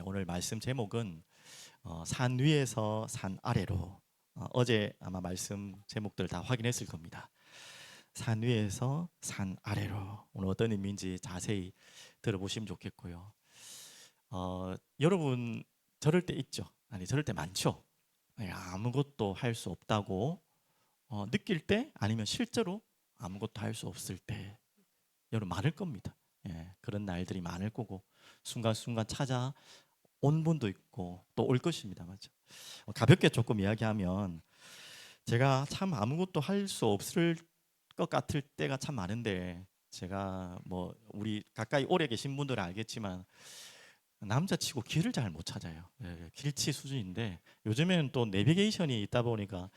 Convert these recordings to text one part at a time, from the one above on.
오늘 말씀 제목은 산 위에서 산 아래로. 어제 아마 말씀 제목들 다 확인했을 겁니다. 산 위에서 산 아래로. 오늘 어떤 의미인지 자세히 들어보시면 좋겠고요. 여러분 저럴 때 있죠? 아니 저럴 때 많죠? 아무것도 할 수 없다고 느낄 때, 아니면 실제로 아무것도 할 수 없을 때 여러분 많을 겁니다. 그런 날들이 많을 거고 순간순간 찾아온 분도 있고 또 올 것입니다. 맞죠? 가볍게 조금 이야기하면, 제가 참 아무것도 할 수 없을 것 같을 때가 참 많은데, 제가 뭐 우리 가까이 오래 계신 분들은 알겠지만 남자치고 길을 잘 못 찾아요. 길치 수준인데, 요즘에는 또 내비게이션이 있다 보니까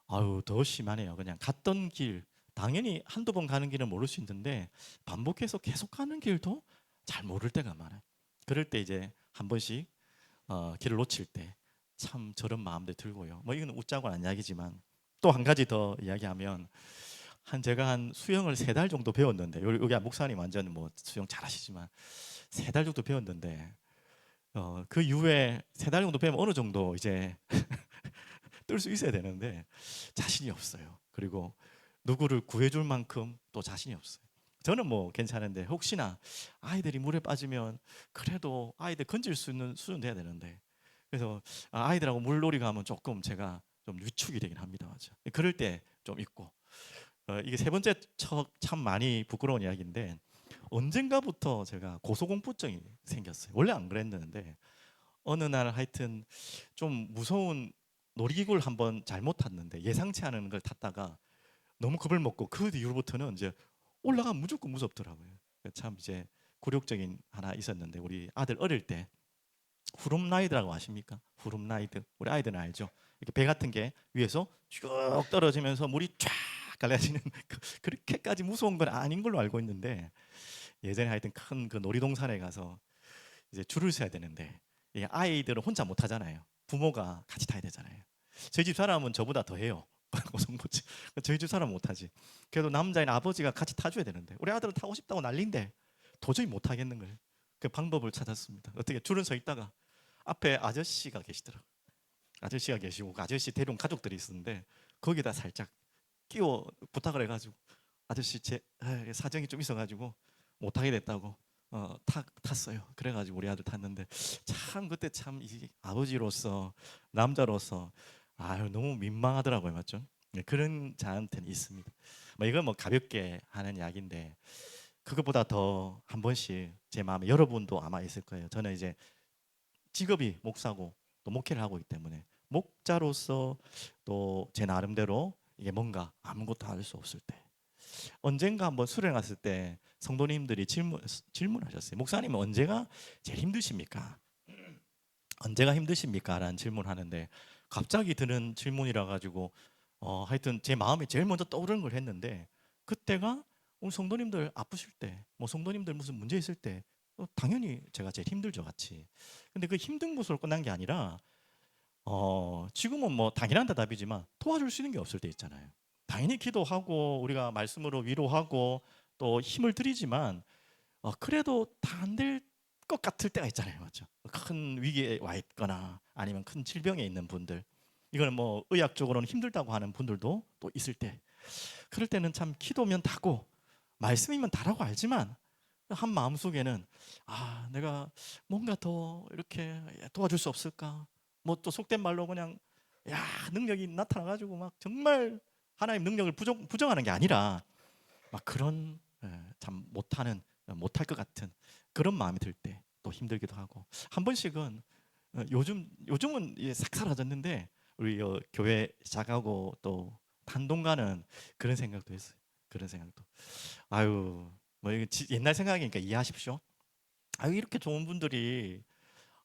아유 더 심하네요. 그냥 갔던 길, 당연히 한두 번 가는 길은 모를 수 있는데 반복해서 계속 가는 길도 잘 모를 때가 많아요. 그럴 때 이제 한 번씩 길을 놓칠 때 참 저런 마음도 들고요. 뭐 이건 웃자고 한 이야기지만, 또 한 가지 더 이야기하면, 제가 한 수영을 3달 정도 배웠는데, 여기 목사님 완전 뭐 수영 잘하시지만 3달 정도 배웠는데, 그 이후에 3달 정도 배우면 어느 정도 이제 뜰 수 있어야 되는데 자신이 없어요. 그리고 누구를 구해줄 만큼 또 자신이 없어요. 저는 뭐 괜찮은데, 혹시나 아이들이 물에 빠지면 그래도 아이들 건질 수 있는 수준 돼야 되는데, 그래서 아이들하고 물놀이 가면 조금 제가 좀 위축이 되긴 합니다. 맞죠? 그럴 때 좀 있고, 이게 세 번째 참 많이 부끄러운 이야기인데, 언젠가부터 제가 고소공포증이 생겼어요. 원래 안 그랬는데 어느 날 하여튼 좀 무서운 놀이기구를 한번 잘못 탔는데, 예상치 않은 걸 탔다가 너무 겁을 먹고, 그 뒤로부터는 이제 올라가면 무조건 무섭더라고요. 참 이제 굴욕적인 하나 있었는데, 우리 아들 어릴 때 후룸라이드라고 아십니까? 후룸라이드, 우리 아이들은 알죠? 이렇게 배 같은 게 위에서 쭉 떨어지면서 물이 쫙 갈라지는 그렇게까지 무서운 건 아닌 걸로 알고 있는데, 예전에 하여튼 큰 그 놀이동산에 가서 이제 줄을 서야 되는데, 이 아이들은 혼자 못 하잖아요. 부모가 같이 타야 되잖아요. 저희 집 사람은 저보다 더 해요. 고성고치. 저희 집 사람은 못 하지. 그래도 남자인 아버지가 같이 타줘야 되는데, 우리 아들은 타고 싶다고 난리인데 도저히 못 하겠는 거예요. 그 방법을 찾았습니다. 어떻게 줄은 서 있다가 앞에 아저씨가 계시더라고요. 아저씨가 계시고 그 아저씨 데려온 가족들이 있었는데, 거기다 살짝 끼워 부탁을 해가지고, 아저씨 제 사정이 좀 있어가지고 못하게 됐다고 탔어요. 그래가지고 우리 아들 탔는데, 참 그때 참 이 아버지로서, 남자로서 아유 너무 민망하더라고요. 맞죠? 네, 그런 저한테는 있습니다. 뭐 이건 뭐 가볍게 하는 이야기인데, 그것보다 더 한 번씩 제 마음에, 여러분도 아마 있을 거예요. 저는 이제 직업이 목사고 또 목회를 하고 있기 때문에, 목자로서 또 제 나름대로 이게 뭔가 아무것도 할 수 없을 때, 언젠가 한번 수련회 갔을 때 성도님들이 질문하셨어요. 목사님은 언제가 제일 힘드십니까? 언제가 힘드십니까? 라는 질문하는데, 갑자기 드는 질문이라 가지고 하여튼 제 마음에 제일 먼저 떠오르는 걸 했는데, 그때가 우리 성도님들 아프실 때, 뭐 성도님들 무슨 문제 있을 때 당연히 제가 제일 힘들죠, 같이. 근데 그 힘든 곳으로 끝난 게 아니라, 지금은 뭐 당연한 대답이지만 도와줄 수 있는 게 없을 때 있잖아요. 당연히 기도하고 우리가 말씀으로 위로하고 또 힘을 드리지만, 그래도 다 안 될 것 같을 때가 있잖아요. 맞죠? 큰 위기에 와 있거나 아니면 큰 질병에 있는 분들, 이거는 뭐 의학적으로는 힘들다고 하는 분들도 또 있을 때, 그럴 때는 참 기도면 다고 말씀이면 다라고 알지만, 한 마음속에는 내가 뭔가 더 이렇게 도와줄 수 없을까? 뭐 또 속된 말로 그냥 능력이 나타나가지고 막 정말 하나님 능력을 부정하는 게 아니라, 막 그런 참 못할 것 같은 그런 마음이 들 때 또 힘들기도 하고, 한 번씩은 요즘은 이게 싹 사라졌는데, 우리 교회 작가고 또 단동가는 그런 생각도 했어요. 그런 생각도, 아유 뭐 이거 옛날 생각이니까 이해하십시오. 아유 이렇게 좋은 분들이,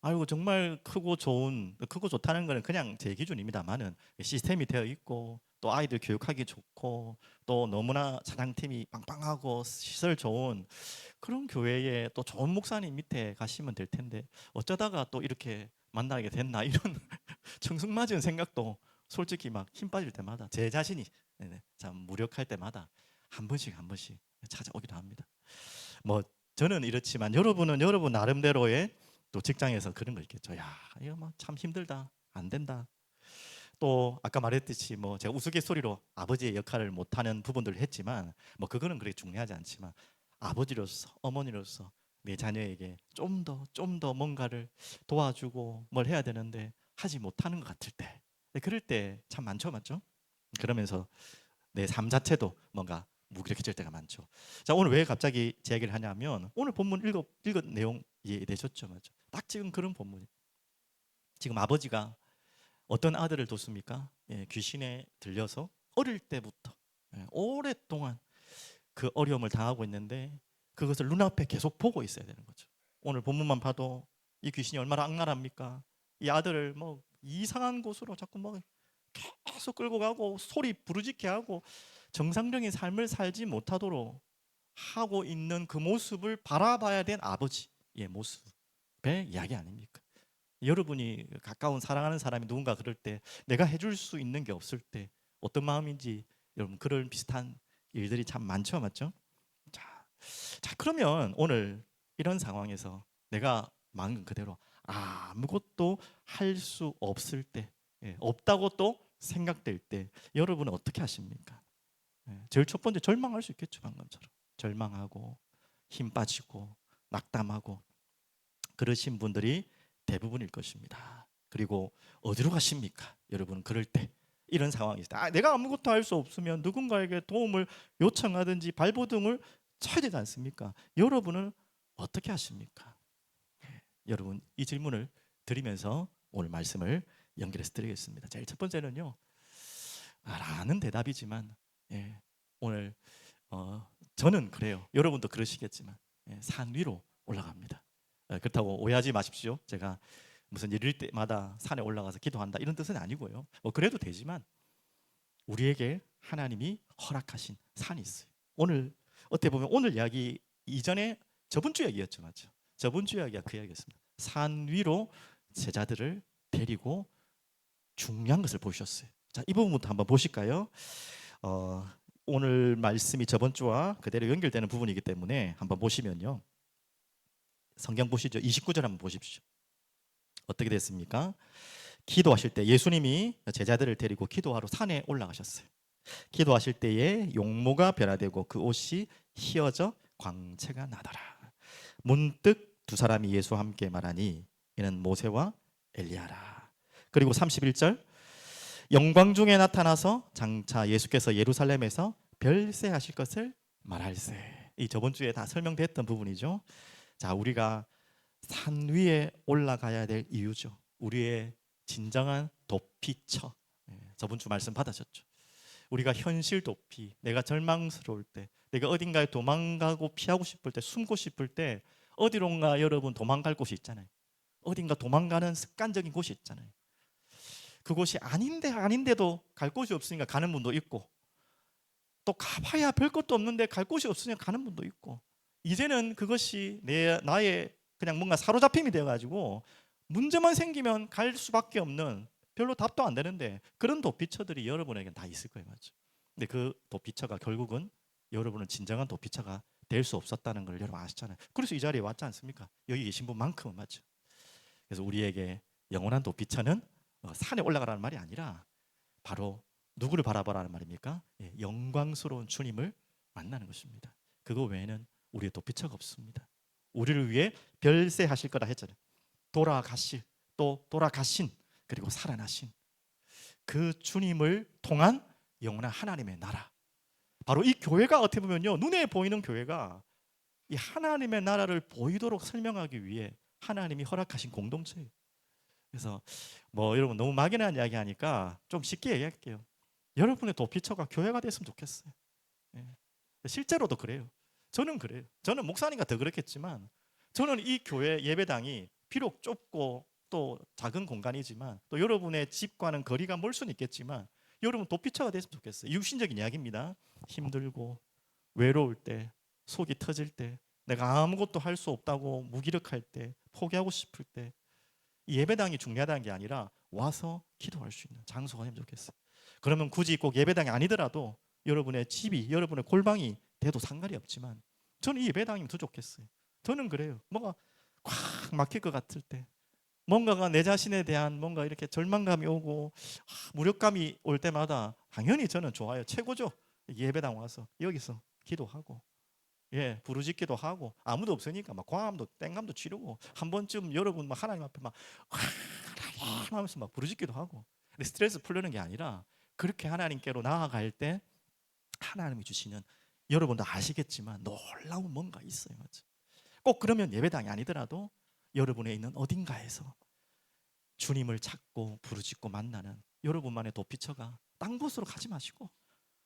아이고 정말 크고 좋다는 거는 그냥 제 기준입니다만은, 시스템이 되어 있고 또 아이들 교육하기 좋고 또 너무나 사장팀이 빵빵하고 시설 좋은 그런 교회에 또 좋은 목사님 밑에 가시면 될 텐데, 어쩌다가 또 이렇게 만나게 됐나, 이런 청승맞은 생각도 솔직히 막 힘 빠질 때마다 제 자신이 참 무력할 때마다 한 번씩 찾아오기도 합니다. 뭐 저는 이렇지만, 여러분은 여러분 나름대로의 또 직장에서 그런 거 있겠죠. 야, 이거 뭐 참 힘들다. 안 된다. 또 아까 말했듯이 뭐 제가 우스갯소리로 아버지의 역할을 못하는 부분들을 했지만 뭐 그거는 그렇게 중요하지 않지만 아버지로서 어머니로서 내 자녀에게 좀 더 뭔가를 도와주고 뭘 해야 되는데 하지 못하는 것 같을 때 그럴 때 참 많죠, 맞죠? 그러면서 내 삶 자체도 뭔가 무기력해질 때가 많죠. 자, 오늘 왜 갑자기 제 얘기를 하냐면 오늘 본문 읽은 내용 이해되셨죠, 맞죠? 딱 지금 그런 본문이 지금 아버지가 어떤 아들을 뒀습니까? 예, 귀신에 들려서 어릴 때부터 오랫동안 그 어려움을 당하고 있는데 그것을 눈앞에 계속 보고 있어야 되는 거죠. 오늘 본문만 봐도 이 귀신이 얼마나 악랄합니까? 이 아들을 뭐 이상한 곳으로 자꾸 뭐 계속 끌고 가고 소리 부르짖게 하고 정상적인 삶을 살지 못하도록 하고 있는 그 모습을 바라봐야 된 아버지의 모습의 이야기 아닙니까? 여러분이 가까운 사랑하는 사람이 누군가 그럴 때 내가 해줄 수 있는 게 없을 때 어떤 마음인지 여러분 그런 비슷한 일들이 참 많죠, 맞죠? 자, 그러면 오늘 이런 상황에서 내가 마음 그대로 아무것도 할 수 없을 때, 없다고 또 생각될 때 여러분은 어떻게 하십니까? 제일 첫 번째 절망할 수 있겠죠, 방금처럼 절망하고 힘 빠지고 낙담하고 그러신 분들이 대부분일 것입니다. 그리고 어디로 가십니까? 여러분 그럴 때 이런 상황이 있다. 내가 아무것도 할 수 없으면 누군가에게 도움을 요청하든지 발버둥을 쳐야 되지 않습니까? 여러분은 어떻게 하십니까? 여러분 이 질문을 드리면서 오늘 말씀을 연결해서 드리겠습니다. 제일 첫 번째는요. 라는 대답이지만 오늘 저는 그래요. 여러분도 그러시겠지만 산 위로 올라갑니다. 그렇다고 오해하지 마십시오. 제가 무슨 일일 때마다 산에 올라가서 기도한다 이런 뜻은 아니고요. 그래도 되지만 우리에게 하나님이 허락하신 산이 있어요. 오늘 어떻게 보면 오늘 이야기 이전에 저번 주 이야기였죠, 맞죠? 저번 주 이야기가 그 이야기였습니다. 산 위로 제자들을 데리고 중요한 것을 보셨어요. 자, 이 부분부터 한번 보실까요? 오늘 말씀이 저번 주와 그대로 연결되는 부분이기 때문에 한번 보시면요. 성경 보시죠. 29절 한번 보십시오. 어떻게 됐습니까? 기도하실 때 예수님이 제자들을 데리고 기도하러 산에 올라가셨어요. 기도하실 때에 용모가 변화되고 그 옷이 휘어져 광채가 나더라. 문득 두 사람이 예수와 함께 말하니 이는 모세와 엘리야라. 그리고 31절 영광 중에 나타나서 장차 예수께서 예루살렘에서 별세하실 것을 말할세. 이 저번 주에 다 설명됐던 부분이죠. 자, 우리가 산 위에 올라가야 될 이유죠. 우리의 진정한 도피처. 저번 주 말씀 받으셨죠. 우리가 현실 도피, 내가 절망스러울 때, 내가 어딘가에 도망가고 피하고 싶을 때, 숨고 싶을 때 어디론가 여러분 도망갈 곳이 있잖아요. 어딘가 도망가는 습관적인 곳이 있잖아요. 그곳이 아닌데도 갈 곳이 없으니까 가는 분도 있고, 또 가봐야 별 것도 없는데 갈 곳이 없으니까 가는 분도 있고, 이제는 그것이 나의 그냥 뭔가 사로잡힘이 되어가지고 문제만 생기면 갈 수밖에 없는 별로 답도 안 되는데 그런 도피처들이 여러분에게 다 있을 거예요, 맞죠? 근데 그 도피처가 결국은 여러분은 진정한 도피처가 될 수 없었다는 걸 여러분 아시잖아요. 그래서 이 자리에 왔지 않습니까? 여기 계신 분만큼은, 맞죠? 그래서 우리에게 영원한 도피처는 산에 올라가라는 말이 아니라 바로 누구를 바라보라는 말입니까? 영광스러운 주님을 만나는 것입니다. 그거 외에는 우리의 도피처가 없습니다. 우리를 위해 별세하실 거라 했잖아요. 돌아가실, 또 돌아가신, 그리고 살아나신 그 주님을 통한 영원한 하나님의 나라. 바로 이 교회가 어떻게 보면요, 눈에 보이는 교회가 이 하나님의 나라를 보이도록 설명하기 위해 하나님이 허락하신 공동체예요. 그래서 뭐 여러분 너무 막연한 이야기 하니까 좀 쉽게 얘기할게요. 여러분의 도피처가 교회가 됐으면 좋겠어요. 실제로도 그래요. 저는 그래요. 저는 목사님과 더 그렇겠지만 저는 이 교회 예배당이 비록 좁고 또 작은 공간이지만 또 여러분의 집과는 거리가 멀 수는 있겠지만 여러분 도피처가 됐으면 좋겠어요. 육신적인 이야기입니다. 힘들고 외로울 때, 속이 터질 때, 내가 아무것도 할 수 없다고 무기력할 때, 포기하고 싶을 때, 이 예배당이 중요하다는 게 아니라 와서 기도할 수 있는 장소가 되면 좋겠어요. 그러면 굳이 꼭 예배당이 아니더라도 여러분의 집이, 여러분의 골방이 돼도 상관이 없지만 저는 이 예배당이면 더 좋겠어요. 저는 그래요. 뭔가 꽉 막힐 것 같을 때, 뭔가가 내 자신에 대한 뭔가 이렇게 절망감이 오고 무력감이 올 때마다 당연히 저는 좋아요. 최고죠. 예배당 와서 여기서 기도하고, 예, 부르짖기도 하고, 아무도 없으니까 막 광암도 땡감도 치르고, 한 번쯤 여러분 막 하나님 앞에 막 하나님 하면서 막 부르짖기도 하고. 근데 스트레스 풀려는 게 아니라 그렇게 하나님께로 나아갈 때 하나님이 주시는, 여러분도 아시겠지만 놀라운 뭔가 있어요. 맞죠? 꼭 그러면 예배당이 아니더라도 여러분에 있는 어딘가에서 주님을 찾고 부르짖고 만나는 여러분만의 도피처가 딴 곳으로 가지 마시고,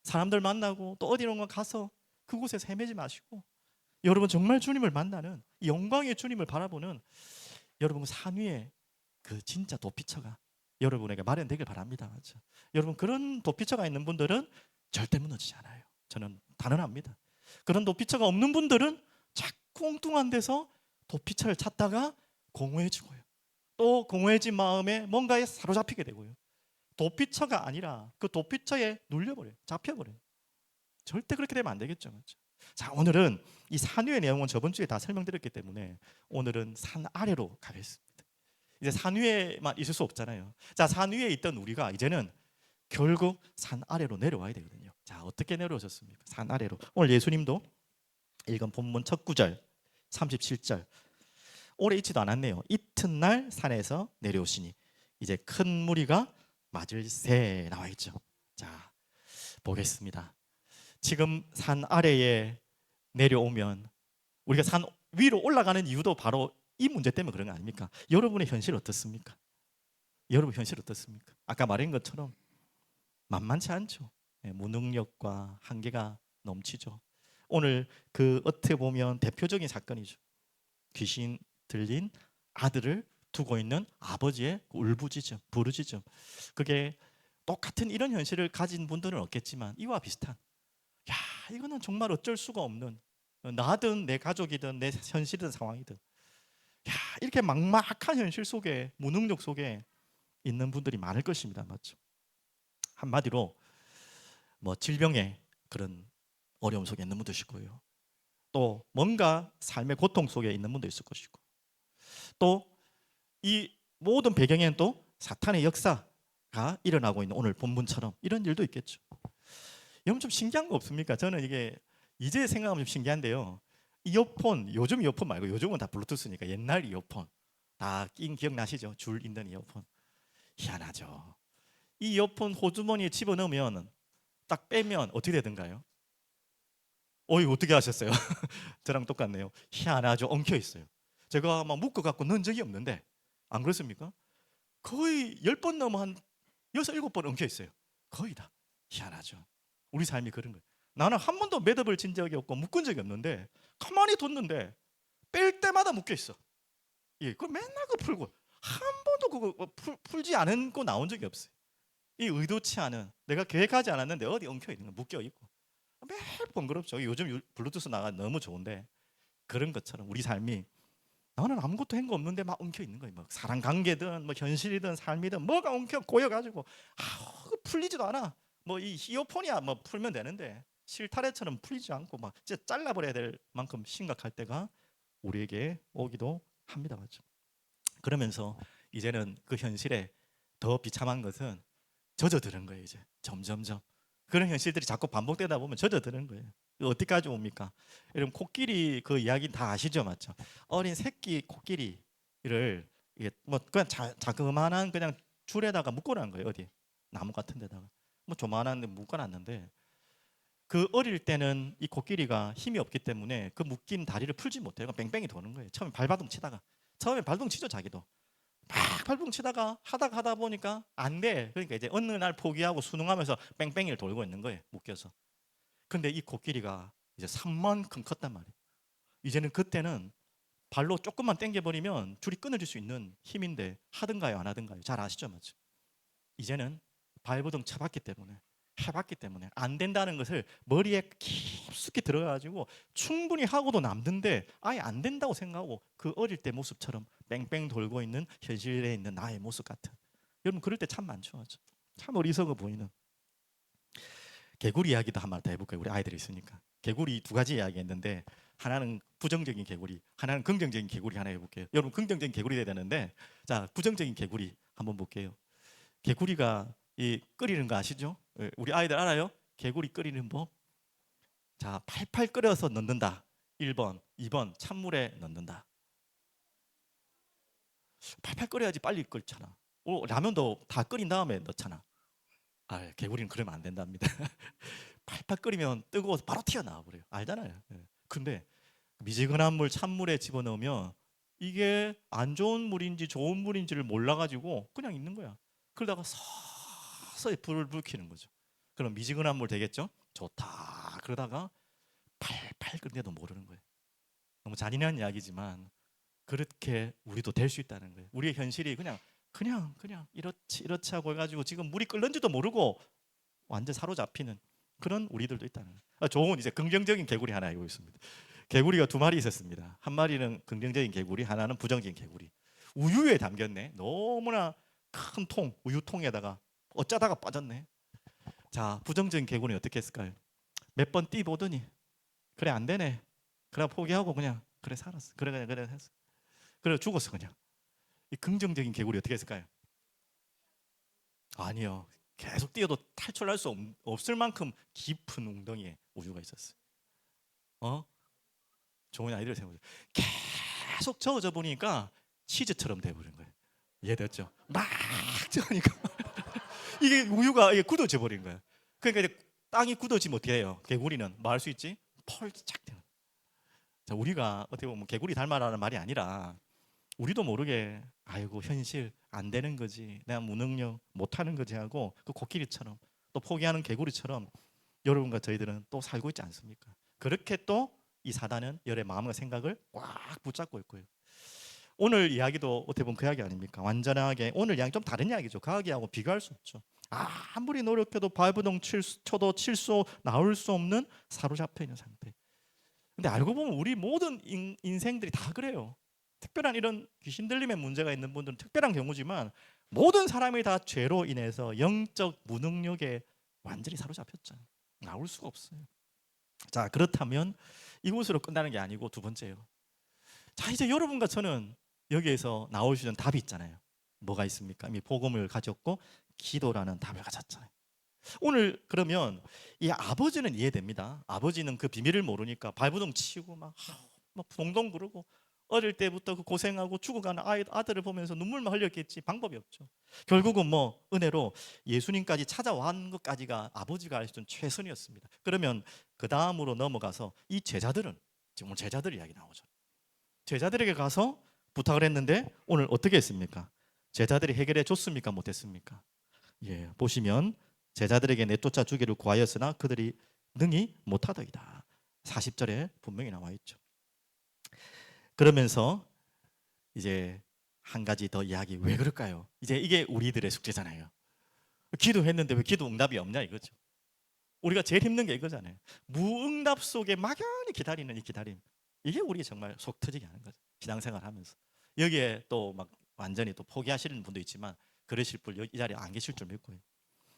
사람들 만나고 또 어디론가 가서 그곳에서 헤매지 마시고, 여러분 정말 주님을 만나는 영광의 주님을 바라보는 여러분 산 위에 그 진짜 도피처가 여러분에게 마련되길 바랍니다. 맞죠? 여러분 그런 도피처가 있는 분들은 절대 무너지지 않아요. 저는 단언합니다. 그런 도피처가 없는 분들은 자꾸 엉뚱한 데서 도피처를 찾다가 공허해지고요. 또 공허해진 마음에 뭔가에 사로잡히게 되고요. 도피처가 아니라 그 도피처에 눌려버려요. 잡혀버려요. 절대 그렇게 되면 안 되겠죠. 맞죠? 자, 오늘은 이 산 위의 내용은 저번 주에 다 설명드렸기 때문에 오늘은 산 아래로 가겠습니다. 이제 산 위에만 있을 수 없잖아요. 자, 산 위에 있던 우리가 이제는 결국 산 아래로 내려와야 되거든요. 자, 어떻게 내려오셨습니까? 산 아래로. 오늘 예수님도 읽은 본문 첫 구절 37절, 오래 있지도 않았네요. 이튿날 산에서 내려오시니 이제 큰 무리가 맞을새 나와 있죠. 자, 보겠습니다. 지금 산 아래에 내려오면 우리가 산 위로 올라가는 이유도 바로 이 문제 때문에 그런 거 아닙니까? 여러분의 현실 어떻습니까? 여러분 현실 어떻습니까? 아까 말한 것처럼 만만치 않죠. 무능력과 한계가 넘치죠. 오늘 그 어떻게 보면 대표적인 사건이죠. 귀신 들린 아들을 두고 있는 아버지의 울부짖음, 부르짖음. 그게 똑같은 이런 현실을 가진 분들은 없겠지만 이와 비슷한, 야, 이거는 정말 어쩔 수가 없는, 나든 내 가족이든 내 현실이든 상황이든, 야, 이렇게 막막한 현실 속에, 무능력 속에 있는 분들이 많을 것입니다. 맞죠? 한마디로 뭐 질병의 그런 어려움 속에 있는 분도 있을 거예요. 또 뭔가 삶의 고통 속에 있는 분도 있을 것이고, 또 이 모든 배경에는 또 사탄의 역사가 일어나고 있는 오늘 본문처럼 이런 일도 있겠죠. 여러분 좀 신기한 거 없습니까? 저는 이게 이제 생각하면 좀 신기한데요. 이어폰, 요즘 이어폰 말고 요즘은 다 블루투스니까 옛날 이어폰 다 낀 기억나시죠? 줄 있는 이어폰. 희한하죠. 이 이어폰 호주머니에 집어넣으면 딱 빼면 어떻게 되던가요? 어이, 어떻게 하셨어요? 저랑 똑같네요. 희한하죠. 엉켜 있어요. 제가 막 묶어 갖고 넣은 적이 없는데 안 그렇습니까? 거의 10번 넘어 한 6, 7번 엉켜 있어요. 거의 다. 희한하죠. 우리 삶이 그런 거예요. 나는 한 번도 매듭을 진 적이 없고 묶은 적이 없는데 가만히 뒀는데 뺄 때마다 묶여 있어. 예, 그 맨날 그 풀고 한 번도 그거 풀지 않고 나온 적이 없어요. 이 의도치 않은, 내가 계획하지 않았는데 어디 엉켜 있는 거, 묶여 있고 매일 번거롭죠. 요즘 블루투스 나가 너무 좋은데 그런 것처럼 우리 삶이 나는 아무것도 한 거 없는데 막 엉켜 있는 거예요. 뭐 사람 관계든 뭐 현실이든 삶이든 뭐가 엉켜 고여가지고 풀리지도 않아. 뭐 이 이어폰이야 뭐 풀면 되는데 실타래처럼 풀리지 않고 막 진짜 잘라버려야 될 만큼 심각할 때가 우리에게 오기도 합니다. 맞죠? 그러면서 이제는 그 현실에 더 비참한 것은 젖어드는 거예요. 이제 점점점 그런 현실들이 자꾸 반복되다 보면 젖어드는 거예요. 어디까지 옵니까? 여러분 코끼리 그 이야기 다 아시죠, 맞죠? 어린 새끼 코끼리를 이게 뭐 그냥 자그마한 그냥 줄에다가 묶어놓은 거예요. 어디 나무 같은 데다가 뭐 조만한 데 묶어놨는데, 그 어릴 때는 이 코끼리가 힘이 없기 때문에 그 묶인 다리를 풀지 못해요. 뺑뺑이 도는 거예요. 처음에 발바둥 치다가, 처음에 발동 치죠 자기도. 막 발버둥 치다가 하다 보니까 안 돼. 그러니까 이제 어느 날 포기하고 순응하면서 뺑뺑이를 돌고 있는 거예요. 묶여서. 근데 이 코끼리가 이제 산만큼 컸단 말이에요. 이제는 그때는 발로 조금만 당겨버리면 줄이 끊어질 수 있는 힘인데 하든가요 안 하든가요? 잘 아시죠? 맞죠? 이제는 발버둥 쳐봤기 때문에, 해봤기 때문에 안 된다는 것을 머리에 깊숙이 들어가지고 충분히 하고도 남는데 아예 안 된다고 생각하고 그 어릴 때 모습처럼 뺑뺑 돌고 있는 현실에 있는 나의 모습 같은, 여러분 그럴 때 참 많죠. 맞죠? 참 어리석어 보이는 개구리 이야기도 한 번 더 해볼까요? 우리 아이들이 있으니까. 개구리 두 가지 이야기 했는데 하나는 부정적인 개구리, 하나는 긍정적인 개구리 하나 해볼게요. 여러분 긍정적인 개구리 돼야 되는데, 자 부정적인 개구리 한번 볼게요. 개구리가 이 끓이는 거 아시죠? 예, 우리 아이들 알아요? 개구리 끓이는 법. 자 팔팔 끓여서 넣는다. 1번, 2번 찬물에 넣는다. 팔팔 끓여야지 빨리 끓잖아. 라면도 다 끓인 다음에 넣잖아. 아, 개구리는 그러면 안 된답니다. 팔팔 끓이면 뜨거워서 바로 튀어나와 버려요. 알잖아요. 예. 근데 미지근한 물 찬물에 집어넣으면 이게 안 좋은 물인지 좋은 물인지를 몰라가지고 그냥 있는 거야. 그러다가 서서히 불을 불키는 거죠. 그럼 미지근한 물 되겠죠? 좋다. 그러다가 팔팔 끓는데도 모르는 거예요. 너무 잔인한 이야기지만 그렇게 우리도 될 수 있다는 거예요. 우리의 현실이 그냥 이렇지 하고 해가지고 지금 물이 끓는지도 모르고 완전 사로잡히는 그런 우리들도 있다는 거예요. 좋은 이제 긍정적인 개구리 하나 알고 있습니다. 개구리가 두 마리 있었습니다. 한 마리는 긍정적인 개구리, 하나는 부정적인 개구리. 우유에 담겼네. 너무나 큰 통, 우유통에다가 어쩌다가 빠졌네. 자, 부정적인 개구리는 어떻게 했을까요? 몇 번 뛰보더니 그래 안 되네. 그래 포기하고 그냥 그래 살았어. 그래 했어. 그래 죽었어 그냥. 이 긍정적인 개구리 어떻게 했을까요? 아니요. 계속 뛰어도 탈출할 수 없을 만큼 깊은 웅덩이에 우유가 있었어요. 어? 좋은 아이디어를 생각해보세요. 계속 저어져 보니까 치즈처럼 돼버린 거예요. 이해됐죠? 막 저으니까 이게 우유가 이게 굳어져 버린 거예요. 그러니까 이제 땅이 굳어지면 어떻게 해요? 개구리는 뭐 할 수 있지? 펄짝 되는. 자, 우리가 어떻게 보면 개구리 닮아라는 말이 아니라 우리도 모르게 아이고 현실 안 되는 거지, 내가 무능력 못하는 거지 하고 그 코끼리처럼 또 포기하는 개구리처럼 여러분과 저희들은 또 살고 있지 않습니까? 그렇게 또 이 사단은 열의 마음과 생각을 꽉 붙잡고 있고요. 오늘 이야기도 어떻게 보면 그 이야기 아닙니까? 완전하게 오늘 이야기 좀 다른 이야기죠. 그 이야기하고 비교할 수 없죠. 아무리 노력해도 발버둥 쳐도 칠 수 나올 수 없는 사로잡혀 있는 상태. 근데 알고 보면 우리 모든 인생들이 다 그래요. 특별한 이런 귀신 들림의 문제가 있는 분들은 특별한 경우지만 모든 사람이 다 죄로 인해서 영적 무능력에 완전히 사로잡혔잖아요. 나올 수가 없어요. 자, 그렇다면 이곳으로 끝나는 게 아니고 두 번째요. 자, 이제 여러분과 저는 여기에서 나올 수 있는 답이 있잖아요. 뭐가 있습니까? 이미 복음을 가졌고 기도라는 답을 가졌잖아요. 오늘 그러면 이 아버지는 이해됩니다. 아버지는 그 비밀을 모르니까 발버둥 치고 막 동동 구르고 어릴 때부터 그 고생하고 죽어가는 아들을 보면서 눈물만 흘렸겠지 방법이 없죠. 결국은 뭐 은혜로 예수님까지 찾아온 것까지가 아버지가 할 수 있는 최선이었습니다. 그러면 그 다음으로 넘어가서 이 제자들은 지금 오늘 제자들 이야기 나오죠. 제자들에게 가서 부탁을 했는데 오늘 어떻게 했습니까? 제자들이 해결해 줬습니까? 못했습니까? 예, 보시면 제자들에게 내쫓아 주기를 구하였으나 그들이 능히 못하더이다. 40절에 분명히 나와 있죠. 그러면서 이제 한 가지 더 이야기, 왜 그럴까요? 이제 이게 우리들의 숙제잖아요. 기도했는데 왜 기도 응답이 없냐 이거죠. 우리가 제일 힘든 게 이거잖아요. 무응답 속에 막연히 기다리는 이 기다림, 이게 우리 정말 속 터지게 하는 거죠. 신앙생활 하면서 여기에 또 막 완전히 또 포기하시는 분도 있지만 그러실 분 이 자리에 안 계실 줄 믿고요.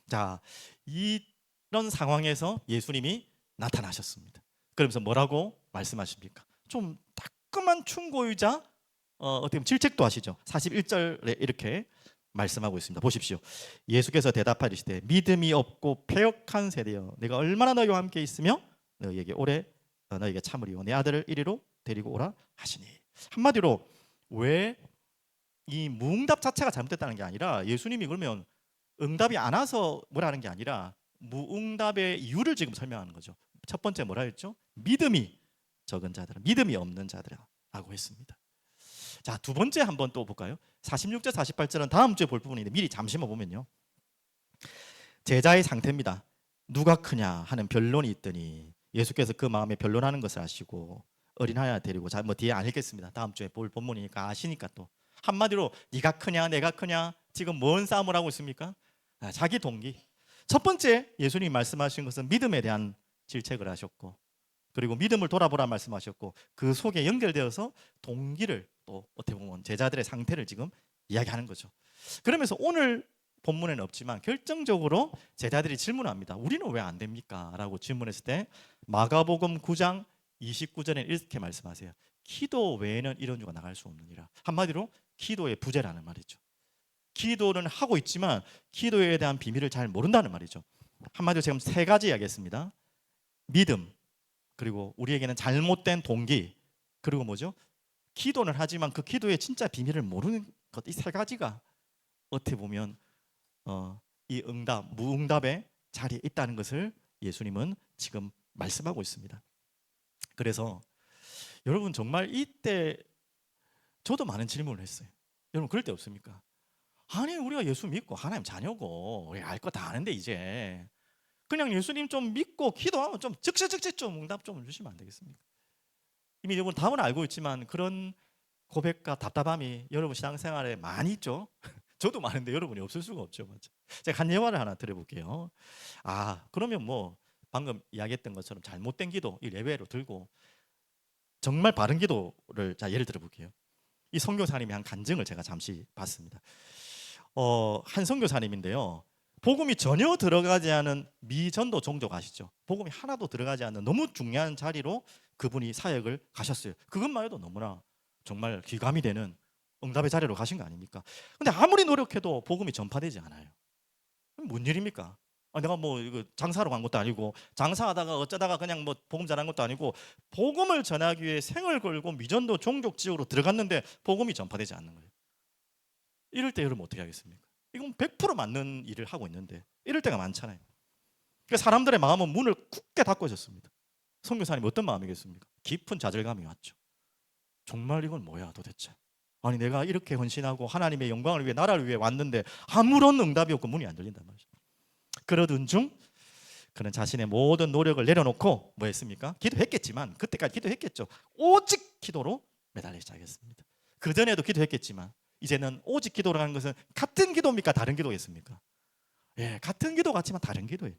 자, 이런 상황에서 예수님이 나타나셨습니다. 그러면서 뭐라고 말씀하십니까? 좀 따끔한 충고이자 어떻게 보면 질책도 하시죠. 41절에 이렇게 말씀하고 있습니다. 보십시오. 예수께서 대답하시되 믿음이 없고 패역한 세대여, 내가 얼마나 너희와 함께 있으며 너희에게 오래 너희에게 참으리요, 내 아들을 이리로 데리고 오라 하시니. 한마디로 왜 이 무응답 자체가 잘못됐다는 게 아니라 예수님이 그러면 응답이 안 와서 뭐라는 게 아니라 무응답의 이유를 지금 설명하는 거죠. 첫 번째 뭐라 했죠? 믿음이 적은 자들은, 믿음이 없는 자들이라고 했습니다. 자, 두 번째 한번 또 볼까요? 46절 48절은 다음 주에 볼 부분인데 미리 잠시만 보면요, 제자의 상태입니다. 누가 크냐 하는 변론이 있더니 예수께서 그 마음에 변론하는 것을 아시고 어린아이 데리고, 자, 뭐 뒤에 안 읽겠습니다. 다음 주에 볼 본문이니까 아시니까 또 한마디로 네가 크냐 내가 크냐 지금 뭔 싸움을 하고 있습니까? 자기 동기. 첫 번째 예수님이 말씀하신 것은 믿음에 대한 질책을 하셨고, 그리고 믿음을 돌아보라 말씀하셨고, 그 속에 연결되어서 동기를 또 어떻게 보면 제자들의 상태를 지금 이야기하는 거죠. 그러면서 오늘 본문에는 없지만 결정적으로 제자들이 질문합니다. 우리는 왜 안 됩니까? 라고 질문했을 때 마가복음 9장 29절에 이렇게 말씀하세요. 기도 외에는 이론주가 나갈 수 없느니라. 한마디로 기도의 부재라는 말이죠. 기도는 하고 있지만 기도에 대한 비밀을 잘 모른다는 말이죠. 한마디로 지금 세 가지 이야기했습니다. 믿음, 그리고 우리에게는 잘못된 동기, 그리고 뭐죠? 기도는 하지만 그 기도의 진짜 비밀을 모르는 것. 이 세 가지가 어떻게 보면 이 응답, 무응답의 자리에 있다는 것을 예수님은 지금 말씀하고 있습니다. 그래서 여러분 정말 이때 저도 많은 질문을 했어요. 여러분 그럴 때 없습니까? 아니 우리가 예수 믿고 하나님 자녀고 알 거 다 아는데 이제 그냥 예수님 좀 믿고 기도하면 좀 즉시 좀 응답 좀 주시면 안 되겠습니까? 이미 여러분 답은 알고 있지만 그런 고백과 답답함이 여러분 신앙생활에 많이 있죠. 저도 많은데 여러분이 없을 수가 없죠. 맞죠? 제가 한 예화를 하나 드려볼게요. 그러면 뭐 방금 이야기했던 것처럼 잘못된 기도 이 예외로 들고 정말 바른 기도를 예를 들어볼게요. 이 선교사님이 한 간증을 제가 잠시 봤습니다. 한 선교사님인데요. 복음이 전혀 들어가지 않은 미전도 종족 아시죠? 복음이 하나도 들어가지 않는 너무 중요한 자리로 그분이 사역을 가셨어요. 그것만 해도 너무나 정말 귀감이 되는 응답의 자리로 가신 거 아닙니까? 근데 아무리 노력해도 복음이 전파되지 않아요. 뭔 일입니까? 내가 뭐 이거 장사로 간 것도 아니고 장사하다가 어쩌다가 그냥 뭐 복음 전한 것도 아니고 복음을 전하기 위해 생을 걸고 미전도 종족 지역으로 들어갔는데 복음이 전파되지 않는 거예요. 이럴 때 여러분 어떻게 하겠습니까? 이건 100% 맞는 일을 하고 있는데 이럴 때가 많잖아요. 그러니까 사람들의 마음은 문을 굳게 닫고 있었습니다. 선교사님 어떤 마음이겠습니까? 깊은 좌절감이 왔죠. 정말 이건 뭐야 도대체? 아니 내가 이렇게 헌신하고 하나님의 영광을 위해 나라를 위해 왔는데 아무런 응답이 없고 문이 안 열린단 말이죠. 그러던 중 그는 자신의 모든 노력을 내려놓고 뭐 했습니까? 기도했겠지만 그때까지 기도했겠죠. 오직 기도로 매달리기 시작했습니다. 그전에도 기도했겠지만 이제는 오직 기도라는 것은 같은 기도입니까? 다른 기도겠습니까? 예, 같은 기도 같지만 다른 기도예요.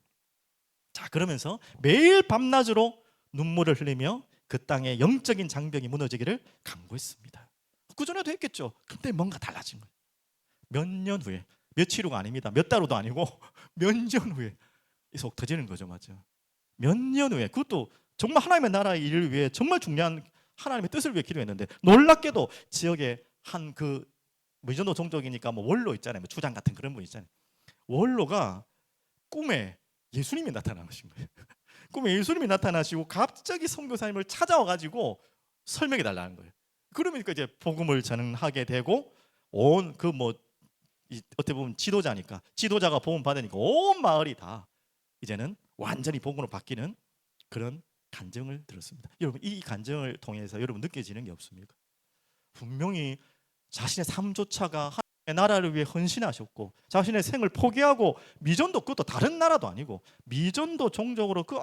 자, 그러면서 매일 밤낮으로 눈물을 흘리며 그 땅의 영적인 장벽이 무너지기를 간구했습니다. 그전에도 했겠죠. 근데 뭔가 달라진 거예요. 몇 년 후에, 며칠 후가 아닙니다. 몇 달 후도 아니고 몇 년 후에 속 터지는 거죠. 맞죠? 몇 년 후에 그것도 정말 하나님의 나라의 일을 위해 정말 중요한 하나님의 뜻을 위해 기도했는데 놀랍게도 지역에 한 그 미전도 종족이니까 뭐 원로 있잖아요. 뭐 주장 같은 그런 분 있잖아요. 원로가 꿈에 예수님이 나타나신 거예요. 꿈에 예수님이 나타나시고 갑자기 선교사님을 찾아와 가지고 설명해 달라는 거예요. 그러니까 이제 복음을 전하게 되고 온 그 뭐 어떻게 보면 지도자가 복음 받으니까 온 마을이 다 이제는 완전히 복음으로 바뀌는 그런 간증을 들었습니다. 여러분 이 간증을 통해서 여러분 느껴지는 게 없습니까? 분명히 자신의 삶조차가 하나님의 나라를 위해 헌신하셨고 자신의 생을 포기하고 미전도 그것도 다른 나라도 아니고 미전도 종족으로 그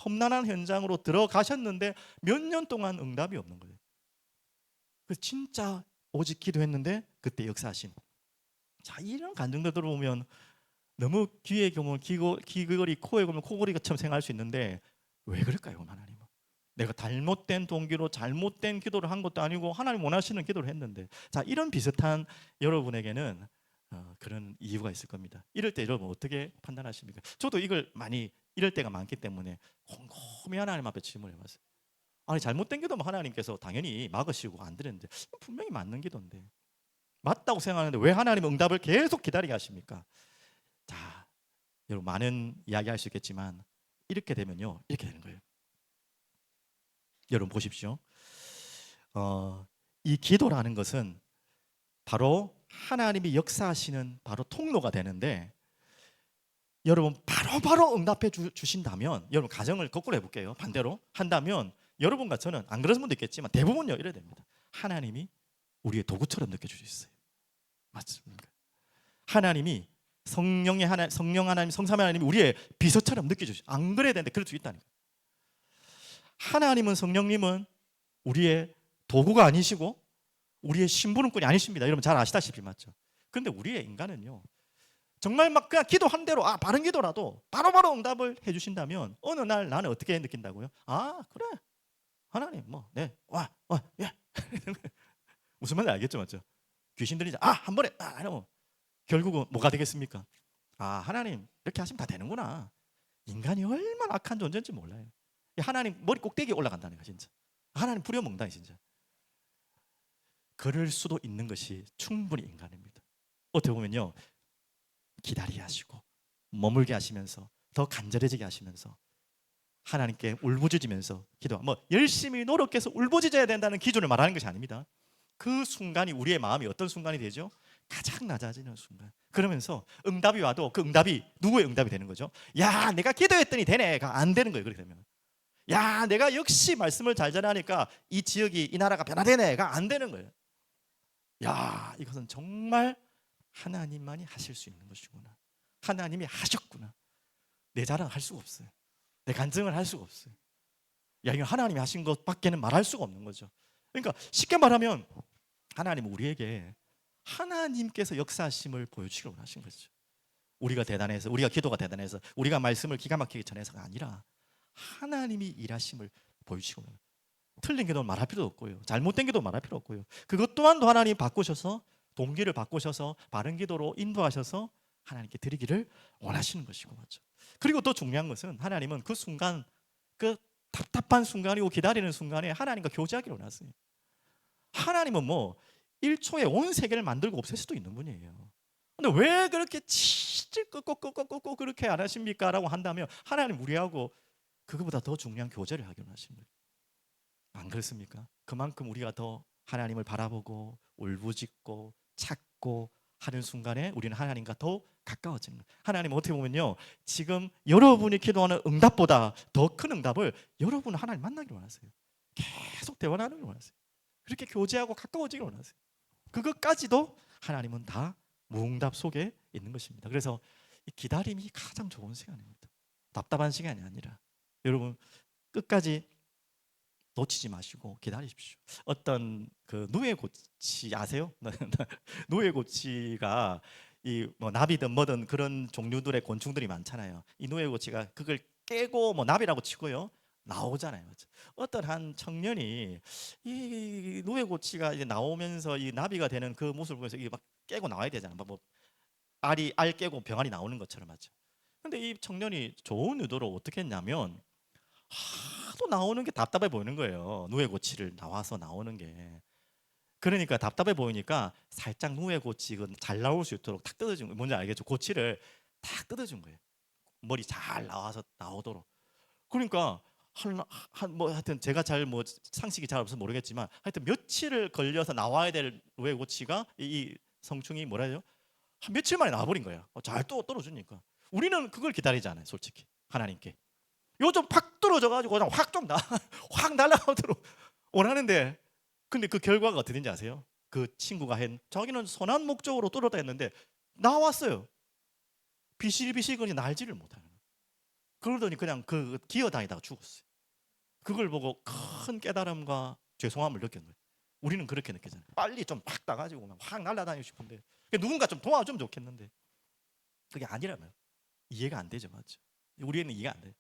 험난한 현장으로 들어가셨는데 몇 년 동안 응답이 없는 거예요. 그래서 진짜 오직 기도했는데 그때 역사하신. 자, 이런 간증들 들어보면 너무 귀에 경험 귀걸이 코에 걸면 코걸이처럼 생각할 수 있는데 왜 그럴까요, 하나님은? 내가 잘못된 동기로 잘못된 기도를 한 것도 아니고 하나님 원하시는 기도를 했는데, 자, 이런 비슷한 여러분에게는 그런 이유가 있을 겁니다. 이럴 때 여러분 어떻게 판단하십니까? 저도 이걸 많이 이럴 때가 많기 때문에 곰곰이 하나님 앞에 질문을 해봤어요. 아니 잘못된 기도면 하나님께서 당연히 막으시고 안 들었는데 분명히 맞는 기도인데 맞다고 생각하는데 왜 하나님 응답을 계속 기다리게 하십니까? 자, 여러분 많은 이야기할 수 있겠지만 이렇게 되면요 이렇게 되는 거예요. 여러분 보십시오. 이 기도라는 것은 바로 하나님이 역사하시는 바로 통로가 되는데 여러분 바로 응답해 주신다면 여러분 가정을 거꾸로 해볼게요. 반대로 한다면 여러분과 저는 안 그런 분도 있겠지만 대부분요 이래야 됩니다. 하나님이 우리의 도구처럼 느껴질 수 있어요. 맞습니까? 하나님이 성령 하나님, 성삼위 하나님이 우리의 비서처럼 느껴지죠. 안 그래야 되는데 그럴 수 있다니까. 하나님은 성령님은 우리의 도구가 아니시고 우리의 심부름꾼이 아니십니다. 여러분 잘 아시다시피 맞죠? 근데 우리의 인간은요 정말 막 그냥 기도한 대로 바른 기도라도 바로바로 응답을 해주신다면 어느 날 나는 어떻게 느낀다고요? 그래 하나님 예 무슨 말인지 알겠죠, 맞죠? 귀신들이 한 번에 이러면 결국은 뭐가 되겠습니까? 하나님 이렇게 하시면 다 되는구나. 인간이 얼마나 악한 존재인지 몰라요. 하나님 머리 꼭대기에 올라간다는 거야 진짜. 하나님 부려먹는다 진짜. 그럴 수도 있는 것이 충분히 인간입니다. 어떻게 보면요, 기다리게 하시고 머물게 하시면서 더 간절해지게 하시면서 하나님께 울부짖으면서 기도, 뭐 열심히 노력해서 울부짖어야 된다는 기준을 말하는 것이 아닙니다. 그 순간이 우리의 마음이 어떤 순간이 되죠? 가장 낮아지는 순간. 그러면서 응답이 와도 그 응답이 누구의 응답이 되는 거죠? 야, 내가 기도했더니 되네가 안 되는 거예요. 그렇게 되면, 야, 내가 역시 말씀을 잘 전하니까 이 지역이, 이 나라가 변화되네가 안 되는 거예요. 야, 이것은 정말 하나님만이 하실 수 있는 것이구나. 하나님이 하셨구나. 내 자랑할 수가 없어요. 내 간증을 할 수가 없어요. 야, 이거 하나님이 하신 것밖에는 말할 수가 없는 거죠. 그러니까 쉽게 말하면 하나님은 우리에게 하나님께서 역사하심을 보여주기를 원하신 거죠. 우리가 대단해서, 우리가 기도가 대단해서, 우리가 말씀을 기가 막히게 전해서가 아니라 하나님이 일하심을 보여주시고, 틀린 기도는 말할 필요도 없고요, 잘못된 기도 말할 필요 없고요, 그것 또한도 하나님이 바꾸셔서, 동기를 바꾸셔서 바른 기도로 인도하셔서 하나님께 드리기를 원하시는 것이고, 맞죠? 그리고 또 중요한 것은 하나님은 그 순간, 그 답답한 순간이고 기다리는 순간에 하나님과 교제하기를 원하세요. 하나님은 뭐 1초에 온 세계를 만들고 없앨 수도 있는 분이에요. 근데 왜 그렇게 치질 끄고 그렇게 안 하십니까? 라고 한다면 하나님 우리하고 그거보다 더 중요한 교제를 하기로 하신 거예요. 안 그렇습니까? 그만큼 우리가 더 하나님을 바라보고 울부짖고 찾고 하는 순간에 우리는 하나님과 더 가까워지는 거예요. 하나님은 어떻게 보면요, 지금 여러분이 기도하는 응답보다 더 큰 응답을 여러분은 하나님 만나기를 원하세요. 계속 대화 나누기를 원하세요. 그렇게 교제하고 가까워지기를 원하세요. 그것까지도 하나님은 다 무응답 속에 있는 것입니다. 그래서 이 기다림이 가장 좋은 시간입니다. 답답한 시간이 아니라 여러분 끝까지 놓치지 마시고 기다리십시오. 어떤 그 누에고치 아세요? 누에고치가 이 뭐 나비든 뭐든 그런 종류들의 곤충들이 많잖아요. 이 누에고치가 그걸 깨고 뭐 나비라고 치고요, 나오잖아요. 어떤 한 청년이 이 누에고치가 이제 나오면서 이 나비가 되는 그 모습을 보면서 이게 막 깨고 나와야 되잖아요. 뭐 알이 알 깨고 병아리 나오는 것처럼 맞죠. 근데 이 청년이 좋은 의도로 어떻게 했냐면 하도 나오는 게 답답해 보이는 거예요. 누에고치를 나와서 나오는 게. 그러니까 답답해 보이니까 살짝 누에고치 잘 나올 수 있도록 탁 뜯어준 거예요. 뭔지 알겠죠? 고치를 탁 뜯어준 거예요. 머리 잘 나와서 나오도록. 그러니까 뭐 하여튼 제가 잘 뭐 상식이 잘 없어서 모르겠지만 하여튼 며칠을 걸려서 나와야 될 누에고치가 이 성충이 뭐라 해요? 한 며칠 만에 나와버린 거예요. 잘 또 떨어주니까. 우리는 그걸 기다리잖아요, 솔직히 하나님께. 요즘 팍 떨어져가지고 그냥 확 좀 확 날아가도록 원하는데, 근데 그 결과가 어떻게 된지 아세요? 그 친구가 자기는 선한 목적으로 떨어다 했는데 나왔어요. 비실비실거리 날지를 못하는. 그러더니 그냥 그 기어다니다가 죽었어요. 그걸 보고 큰 깨달음과 죄송함을 느꼈는 거예요. 우리는 그렇게 느끼잖아요. 빨리 좀 확 나가지고 확 날아다니고 싶은데 누군가 좀 도와주면 좋겠는데 그게 아니라면 이해가 안 되죠, 맞죠? 우리는 이해가 안 돼요.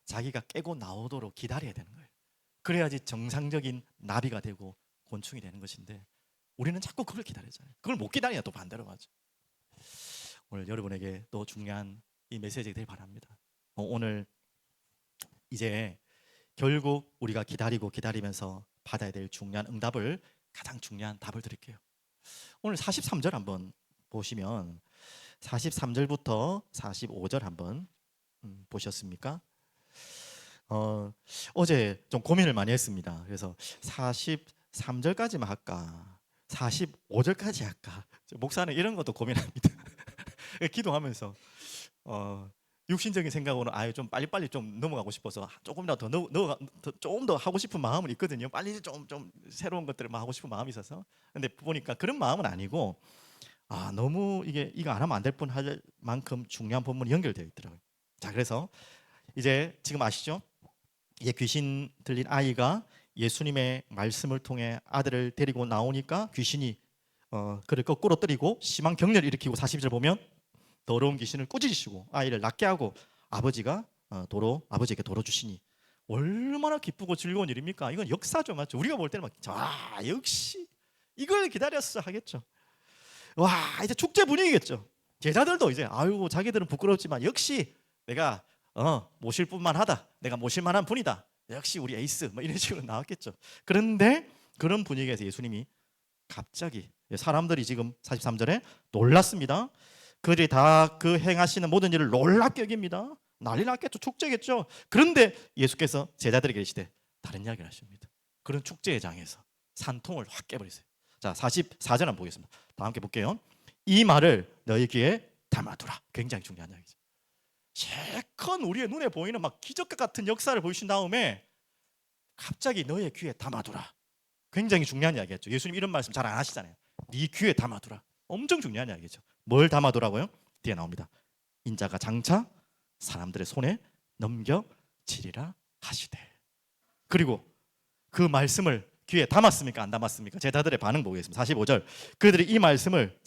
자기가 깨고 나오도록 기다려야 되는 거예요. 그래야지 정상적인 나비가 되고 곤충이 되는 것인데 우리는 자꾸 그걸 기다리잖아요. 그걸 못 기다리냐 또 반대로 가죠. 오늘 여러분에게 또 중요한 이 메시지가 되길 바랍니다. 오늘 이제 결국 우리가 기다리면서 받아야 될 중요한 응답을, 가장 중요한 답을 드릴게요. 오늘 43절 한번 보시면 43절부터 45절 한번 보셨습니까? 어제 좀 고민을 많이 했습니다. 그래서 43절까지만 할까 45절까지 할까, 목사는 이런 것도 고민합니다. 기도하면서 육신적인 생각으로는 아예 좀 빨리빨리 좀 넘어가고 싶어서 조금이라도 조금 더 하고 싶은 마음은 있거든요. 빨리 좀 새로운 것들을 하고 싶은 마음이 있어서. 근데 보니까 그런 마음은 아니고 너무 이거 안 하면 안 될 뻔 할 만큼 중요한 본문이 연결되어 있더라고요. 자, 그래서 이제 지금 아시죠? 이제 귀신 들린 아이가 예수님의 말씀을 통해 아들을 데리고 나오니까 귀신이 그를 거꾸로 때리고 심한 격렬을 일으키고 40절 보면 더러운 귀신을 꾸짖으시고 아이를 낫게 하고 아버지에게 도로 주시니 얼마나 기쁘고 즐거운 일입니까? 이건 역사죠, 맞죠? 우리가 볼 때는 역시 이걸 기다렸어 하겠죠. 와, 이제 축제 분위기겠죠. 제자들도 이제 자기들은 부끄럽지만 역시 내가 모실 뿐만 하다, 내가 모실 만한 분이다, 역시 우리 에이스 뭐 이런 식으로 나왔겠죠. 그런데 그런 분위기에서 예수님이 갑자기 사람들이 지금 43절에 놀랐습니다. 그들이 다 그 행하시는 모든 일을 놀랍게 여깁니다. 난리 났겠죠. 축제겠죠. 그런데 예수께서 제자들에게 계시되 다른 이야기를 하십니다. 그런 축제의 장에서 산통을 확 깨버리세요. 자, 44절 한번 보겠습니다. 다 함께 볼게요. 이 말을 너희 귀에 담아두라. 굉장히 중요한 이야기죠. 실컷 우리의 눈에 보이는 막 기적과 같은 역사를 보이신 다음에 갑자기 너의 귀에 담아두라. 굉장히 중요한 이야기였죠. 예수님 이런 말씀 잘 안 하시잖아요. 네 귀에 담아두라. 엄청 중요한 이야기죠. 뭘 담아두라고요? 뒤에 나옵니다. 인자가 장차 사람들의 손에 넘겨지리라 하시되. 그리고 그 말씀을 귀에 담았습니까? 안 담았습니까? 제자들의 반응 보겠습니다. 45절. 그들이 이 말씀을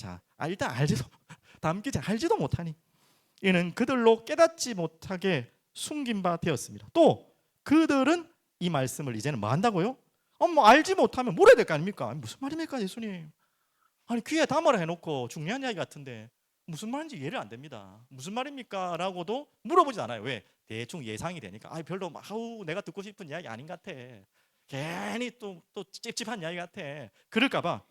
일단 알지도 담기지 알지도 못하니 이는 그들로 깨닫지 못하게 숨긴 바 되었습니다. 또 그들은 이 말씀을 이제는 뭐 한다고요? 뭐 알지 못하면 물어야 될 거 아닙니까? 무슨 말입니까, 예수님? 아니 귀에 담아라 해놓고 중요한 이야기 같은데 무슨 말인지 이해를 안 됩니다. 무슨 말입니까? 라고도 물어보지 않아요. 왜? 대충 예상이 되니까 별로 내가 듣고 싶은 이야기 아닌 것 같아. 괜히 또 찝찝한 이야기 같아. 그럴까 봐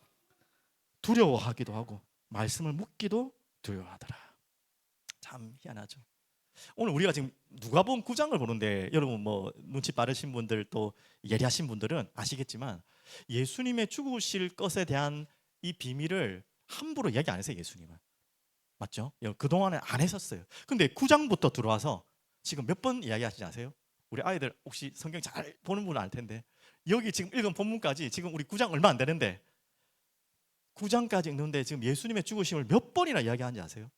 두려워하기도 하고 말씀을 묻기도 두려워하더라. 참 희한하죠. 오늘 우리가 지금 누가복음 9장을 보는데 여러분 뭐 눈치 빠르신 분들 또 예리하신 분들은 아시겠지만 예수님의 죽으실 것에 대한 이 비밀을 함부로 얘기 안 했어요. 예수님은. 맞죠? 그동안에 안 했었어요. 근데 9장부터 들어와서 지금 몇 번 이야기하시지 아세요? 우리 아이들 혹시 성경 잘 보는 분은 알 텐데 여기 지금 읽은 본문까지 지금 우리 9장 얼마 안 되는데 9장까지 읽는데 지금 예수님의 죽으심을 몇 번이나 이야기하는지 아세요?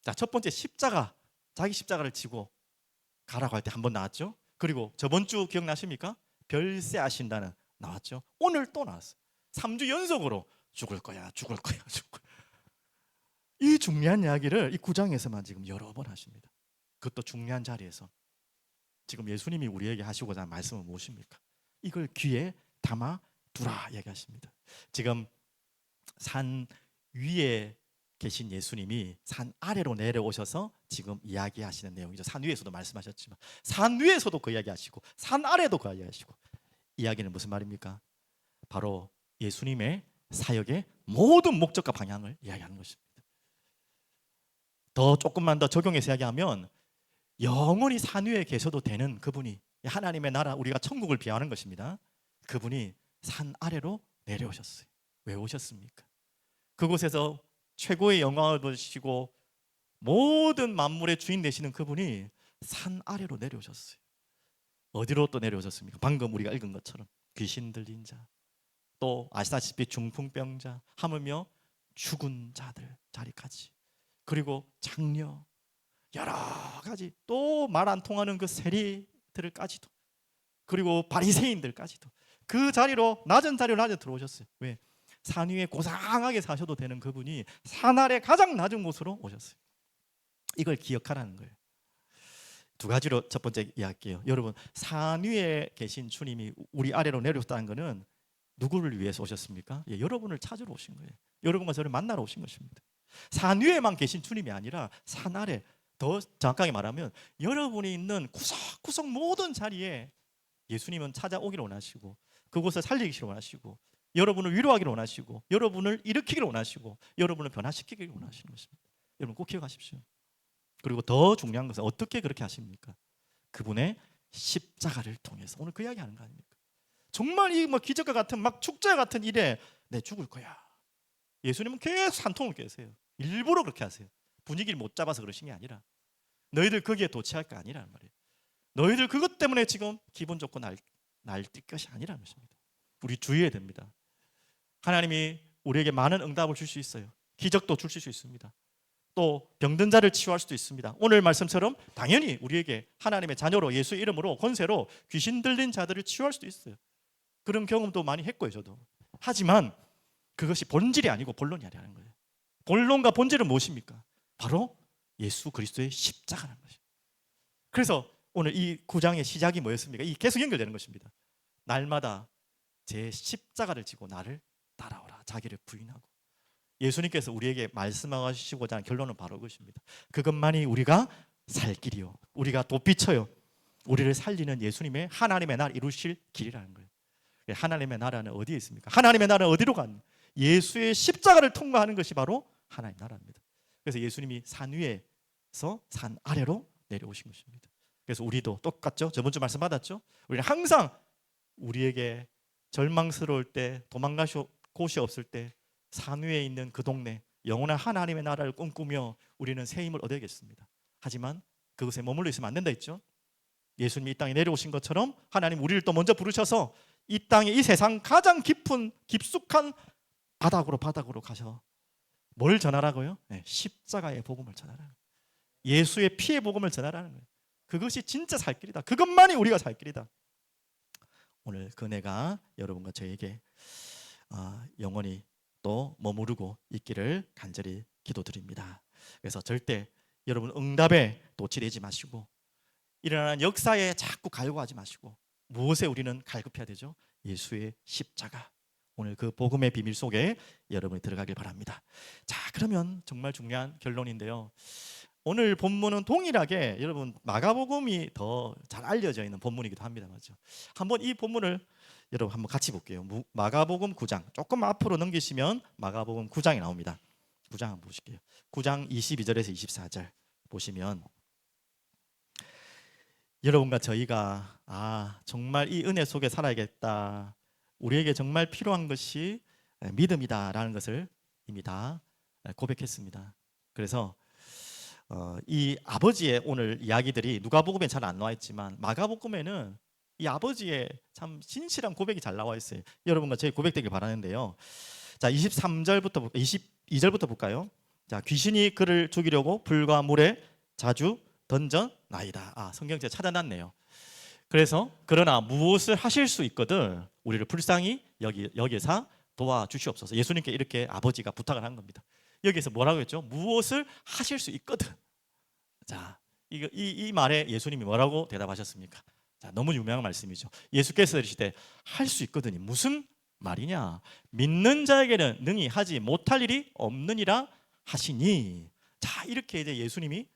자, 첫 번째 십자가, 자기 십자가를 지고 가라고 할 때 한 번 나왔죠. 그리고 저번 주 기억나십니까? 별세하신다는 나왔죠. 오늘 또 나왔어요. 3주 연속으로 죽을 거야, 죽을 거야, 죽을 거야. 이 중요한 이야기를 이 9장에서만 지금 여러 번 하십니다. 그것도 중요한 자리에서. 지금 예수님이 우리에게 하시고자 하는 말씀은 무엇입니까? 이걸 귀에 담아 두라 얘기하십니다. 지금 산 위에 계신 예수님이 산 아래로 내려오셔서 지금 이야기하시는 내용이죠. 산 위에서도 말씀하셨지만 산 위에서도 그 이야기하시고 산 아래도 그 이야기하시고, 이야기는 무슨 말입니까? 바로 예수님의 사역의 모든 목적과 방향을 이야기하는 것입니다. 더 조금만 더 적용해서 이야기하면 영원히 산 위에 계셔도 되는 그분이, 하나님의 나라, 우리가 천국을 비하하는 것입니다. 그분이 산 아래로 내려오셨어요. 왜 오셨습니까? 그곳에서 최고의 영광을 보시고 모든 만물의 주인 되시는 그분이 산 아래로 내려오셨어요. 어디로 또 내려오셨습니까? 방금 우리가 읽은 것처럼 귀신 들린 자, 또 아시다시피 중풍병자, 하물며 죽은 자들 자리까지, 그리고 장녀, 여러 가지, 또 말 안 통하는 그 세리들까지도, 그리고 바리새인들까지도 그 자리로, 낮은 자리로 낮에 들어오셨어요. 왜? 산 위에 고상하게 사셔도 되는 그분이 산 아래 가장 낮은 곳으로 오셨어요. 이걸 기억하라는 거예요. 두 가지로 첫 번째 이야기해요. 여러분, 산 위에 계신 주님이 우리 아래로 내려왔다는 것은 누구를 위해서 오셨습니까? 여러분을 찾으러 오신 거예요. 여러분과 저를 만나러 오신 것입니다. 산 위에만 계신 주님이 아니라 산 아래, 더 정확하게 말하면 여러분이 있는 구석구석 모든 자리에 예수님은 찾아오기를 원하시고, 그곳을 살리기를 원하시고, 여러분을 위로하기를 원하시고, 여러분을 일으키기를 원하시고, 여러분을 변화시키기를 원하시는 것입니다. 여러분 꼭 기억하십시오. 그리고 더 중요한 것은 어떻게 그렇게 하십니까? 그분의 십자가를 통해서. 오늘 그 이야기 하는 거 아닙니까? 정말 이 뭐 기적과 같은 막 축제 같은 일에 내 죽을 거야. 예수님은 계속 산통을 깨세요. 일부러 그렇게 하세요. 분위기를 못 잡아서 그러신 게 아니라 너희들 거기에 도취할 거 아니라는 말이에요. 너희들 그것 때문에 지금 기분 좋고 날뛸 것이 아니라는 것입니다. 우리 주의해야 됩니다. 하나님이 우리에게 많은 응답을 줄 수 있어요. 기적도 주실 수 있습니다. 또 병든 자를 치유할 수도 있습니다. 오늘 말씀처럼 당연히 우리에게 하나님의 자녀로 예수 이름으로 권세로 귀신 들린 자들을 치유할 수도 있어요. 그런 경험도 많이 했고요, 저도. 하지만 그것이 본질이 아니고 본론이 아니라는 거예요. 본론과 본질은 무엇입니까? 바로 예수 그리스도의 십자가라는 것이죠. 그래서 오늘 이 9장의 시작이 뭐였습니까? 이 계속 연결되는 것입니다. 날마다 제 십자가를 지고 나를 따라오라. 자기를 부인하고. 예수님께서 우리에게 말씀하시고자 하는 결론은 바로 그것입니다. 그것만이 우리가 살 길이요, 우리가 도피처요, 우리를 살리는 예수님의 하나님의 나라 이루실 길이라는 거예요. 하나님의 나라는 어디에 있습니까? 하나님의 나라는 어디로 간? 예수의 십자가를 통과하는 것이 바로 하나님 나라입니다. 그래서 예수님이 산 위에서 산 아래로 내려오신 것입니다. 그래서 우리도 똑같죠. 저번 주 말씀 받았죠. 우리는 항상 우리에게 절망스러울 때, 도망갈 곳이 없을 때 산 위에 있는 그 동네 영원한 하나님의 나라를 꿈꾸며 우리는 새 힘을 얻어야겠습니다. 하지만 그것에 머물러 있으면 안 된다 했죠. 예수님이 이 땅에 내려오신 것처럼 하나님 우리를 또 먼저 부르셔서 이 땅에 이 세상 가장 깊은 깊숙한 바닥으로 가셔 뭘 전하라고요? 네, 십자가의 복음을 전하라는 거예요. 예수의 피의 복음을 전하라는 거예요. 그것이 진짜 살 길이다. 그것만이 우리가 살 길이다. 오늘 그 은혜가 여러분과 저에게 영원히 또 머무르고 있기를 간절히 기도드립니다. 그래서 절대 여러분 응답에 도취되지 마시고 일어나는 역사에 자꾸 갈구하지 마시고 무엇에 우리는 갈급해야 되죠? 예수의 십자가. 오늘 그 복음의 비밀 속에 여러분이 들어가길 바랍니다. 자, 그러면 정말 중요한 결론인데요. 오늘 본문은 동일하게 여러분 마가복음이 더 잘 알려져 있는 본문이기도 합니다. 맞죠? 한번 이 본문을 여러분 한번 같이 볼게요. 마가복음 9장 조금 앞으로 넘기시면 마가복음 9장이 나옵니다. 9장 한번 보실게요. 9장 22절에서 24절 보시면 여러분과 저희가 정말 이 은혜 속에 살아야겠다. 우리에게 정말 필요한 것이 믿음이다라는 것을 이미 다 고백했습니다. 그래서 이 아버지의 오늘 이야기들이 누가복음에 잘 안 나와 있지만 마가복음에는 이 아버지의 참 신실한 고백이 잘 나와 있어요. 여러분과 저희 고백되길 바라는데요. 자, 23절부터 22절부터 볼까요? 자, 귀신이 그를 죽이려고 불과 물에 자주 던져나이다. 성경책 찾아놨네요. 그래서 그러나 무엇을 하실 수 있거든 우리를 불쌍히 여기서 도와주시옵소서. 예수님께 이렇게 아버지가 부탁을 한 겁니다. 여기서 뭐라고 했죠? 무엇을 하실 수 있거든. 자, 이 말에 예수님이 뭐라고 대답하셨습니까? 자, 너무 유명한 말씀이죠. 예수께서 이르시되 할 수 있거든이 무슨 말이냐? 믿는 자에게는 능히 하지 못할 일이 없느니라 하시니. 자, 이렇게 이제 예수님이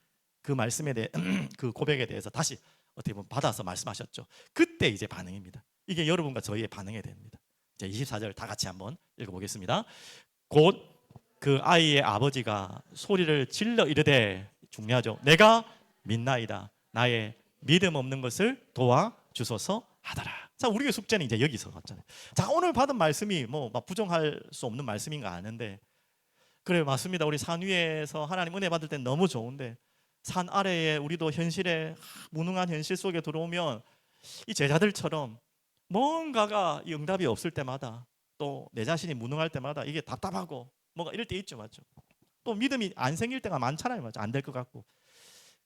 그 말씀에 대해 그 고백에 대해서 다시 어떻게 보면 받아서 말씀하셨죠. 그때 이제 반응입니다. 이게 여러분과 저희의 반응이 됩니다. 이제 24절 다 같이 한번 읽어보겠습니다. 곧 그 아이의 아버지가 소리를 질러 이르되, 중요하죠. 내가 믿나이다. 나의 믿음 없는 것을 도와주소서 하더라. 자, 우리의 숙제는 이제 여기서 왔잖아요. 자, 오늘 받은 말씀이 뭐 부정할 수 없는 말씀인가 아는데, 그래 맞습니다. 우리 산 위에서 하나님 은혜 받을 땐 너무 좋은데 산 아래에 우리도 현실에 무능한 현실 속에 들어오면 이 제자들처럼 뭔가가 이 응답이 없을 때마다 또 내 자신이 무능할 때마다 이게 답답하고 뭔가 이럴 때 있죠. 맞죠? 또 믿음이 안 생길 때가 많잖아요. 맞죠? 안 될 것 같고.